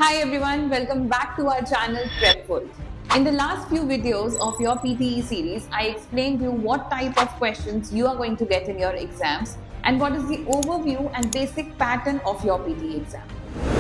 Hi everyone, welcome back to our channel Prepful. In the last few videos of your PTE series, I explained you what type of questions you are going to get in your exams and what is the overview and basic pattern of your PTE exam.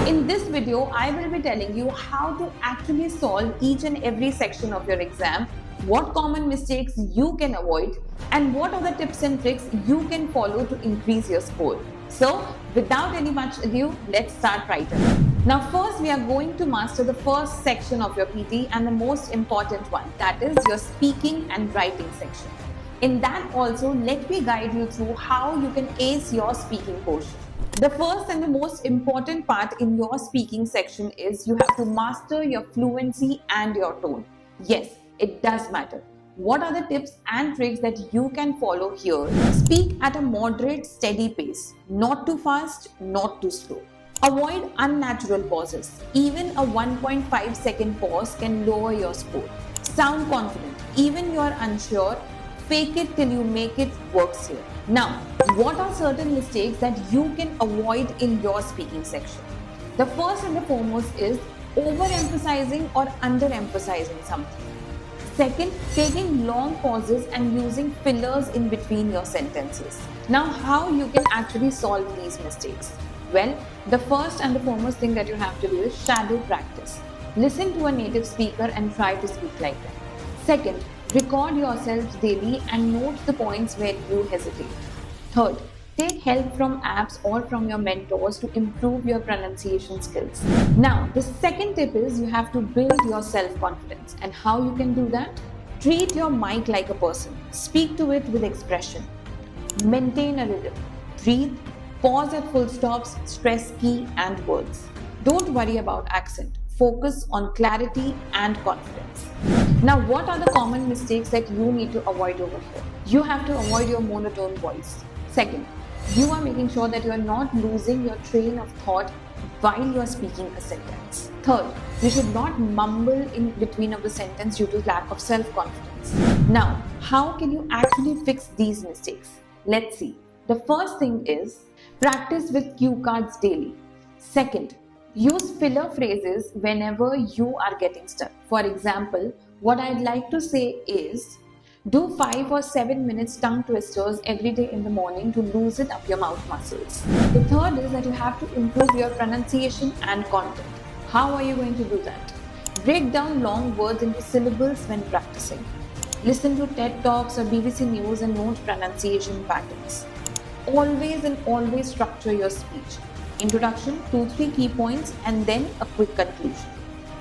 In this video, I will be telling you how to actually solve each and every section of your exam, what common mistakes you can avoid, and what are the tips and tricks you can follow to increase your score. So, without any much ado, let's start right away. Now, first, we are going to master the first section of your PT and the most important one, that is your speaking and writing section. In that also, let me guide you through how you can ace your speaking portion. The first and the most important part in your speaking section is you have to master your fluency and your tone. Yes, it does matter. What are the tips and tricks that you can follow here? Speak at a moderate, steady pace, not too fast, not too slow. Avoid unnatural pauses. Even a 1.5 second pause can lower your score. Sound confident. Even you are unsure, fake it till you make it works here. Now, what are certain mistakes that you can avoid in your speaking section? The first and the foremost is overemphasizing or underemphasizing something. Second, taking long pauses and using fillers in between your sentences. Now, how you can actually solve these mistakes? Well, the first and the foremost thing that you have to do is shadow practice. Listen to a native speaker and try to speak like them. Second, record yourselves daily and note the points where you hesitate. Third, take help from apps or from your mentors to improve your pronunciation skills. Now, the second tip is you have to build your self-confidence. And how you can do that? Treat your mic like a person. Speak to it with expression. Maintain a rhythm. Breathe. Pause at full stops, stress key and words. Don't worry about accent. Focus on clarity and confidence. Now, what are the common mistakes that you need to avoid over here? You have to avoid your monotone voice. Second, you are making sure that you are not losing your train of thought while you are speaking a sentence. Third, you should not mumble in between of the sentence due to lack of self-confidence. Now, how can you actually fix these mistakes? Let's see. The first thing is practice with cue cards daily. Second, use filler phrases whenever you are getting stuck. For example, what I'd like to say is, do 5 or 7 minutes tongue twisters every day in the morning to loosen up your mouth muscles. The third is that you have to improve your pronunciation and content. How are you going to do that? Break down long words into syllables when practicing. Listen to TED Talks or BBC News and note pronunciation patterns. Always structure your speech. Introduction, 2-3 key points, and then a quick conclusion.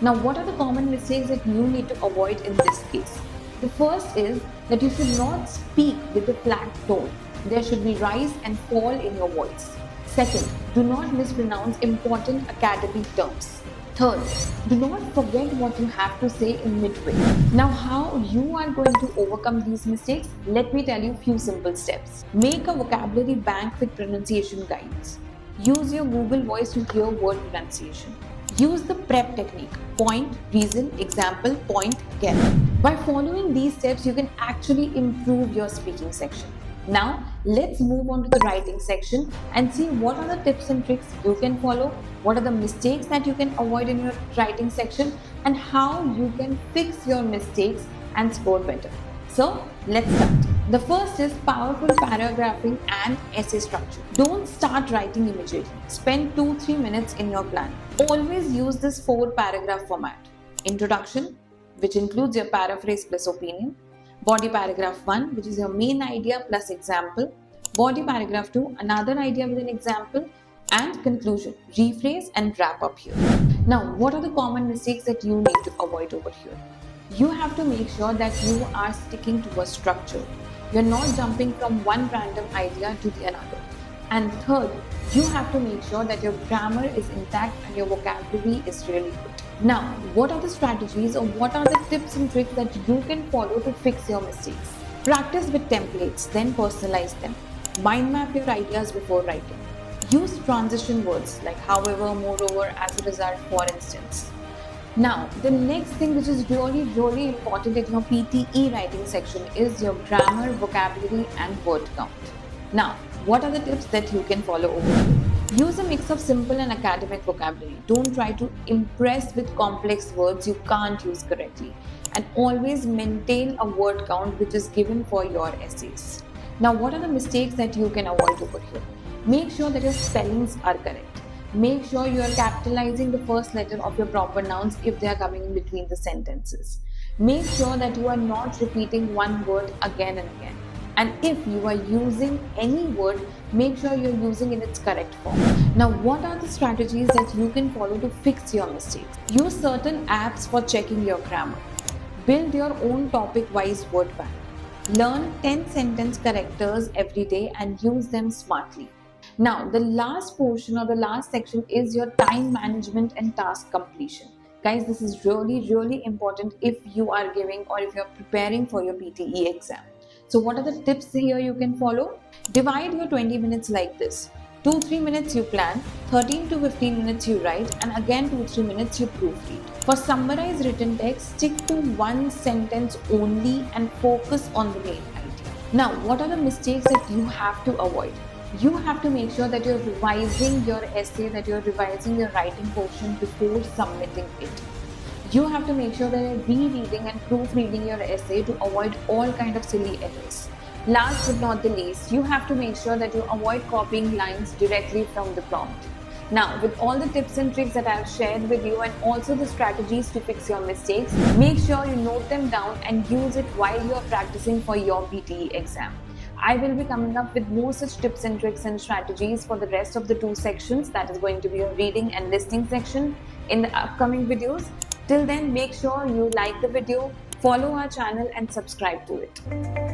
Now, what are the common mistakes that you need to avoid in this case? The first is that you should not speak with a flat tone. There should be rise and fall in your voice. Second, do not mispronounce important academic terms. Third, do not forget what you have to say in midway. Now, how you are going to overcome these mistakes? Let me tell you a few simple steps. Make a vocabulary bank with pronunciation guides. Use your Google Voice to hear word pronunciation. Use the PREP technique. Point, reason, example, point, get. By following these steps, you can actually improve your speaking section. Now, let's move on to the writing section and see what are the tips and tricks you can follow, what are the mistakes that you can avoid in your writing section, and how you can fix your mistakes and score better. So, let's start. The first is powerful paragraphing and essay structure. Don't start writing immediately. Spend 2-3 minutes in your plan. Always use this 4-paragraph format. Introduction, which includes your paraphrase plus opinion. Body paragraph 1, which is your main idea plus example. Body paragraph 2, another idea with an example. And conclusion, rephrase and wrap up here. Now, what are the common mistakes that you need to avoid over here? You have to make sure that you are sticking to a structure. You're not jumping from one random idea to the another. And third, you have to make sure that your grammar is intact and your vocabulary is really good. Now, what are the strategies or what are the tips and tricks that you can follow to fix your mistakes? Practice with templates, then personalize them. Mind map your ideas before writing. Use transition words like however, moreover, as a result, for instance. Now, the next thing which is really important in your PTE writing section is your grammar, vocabulary and word count. Now, what are the tips that you can follow over here? Use a mix of simple and academic vocabulary. Don't try to impress with complex words you can't use correctly. And always maintain a word count which is given for your essays. Now, what are the mistakes that you can avoid over here? Make sure that your spellings are correct. Make sure you are capitalizing the first letter of your proper nouns if they are coming in between the sentences. Make sure that you are not repeating one word again and again. And if you are using any word, make sure you're using in its correct form. Now, what are the strategies that you can follow to fix your mistakes? Use certain apps for checking your grammar. Build your own topic-wise word bank. Learn 10 sentence characters every day and use them smartly. Now, the last portion or the last section is your time management and task completion. Guys, this is really important if you are giving or if you're preparing for your PTE exam. So what are the tips here you can follow? Divide your 20 minutes like this. 2-3 minutes you plan, 13 to 15 minutes you write, and again 2-3 minutes you proofread. For summarized written text, stick to one sentence only and focus on the main idea. Now, what are the mistakes that you have to avoid? You have to make sure that you're revising your essay, that you're revising your writing portion before submitting it. You have to make sure that you're rereading and proofreading your essay to avoid all kind of silly errors. Last but not the least, you have to make sure that you avoid copying lines directly from the prompt. Now, with all the tips and tricks that I've shared with you and also the strategies to fix your mistakes, make sure you note them down and use it while you're practicing for your PTE exam. I will be coming up with more such tips and tricks and strategies for the rest of the 2 sections, that is going to be your reading and listening section, in the upcoming videos. Till then, make sure you like the video, follow our channel and subscribe to it.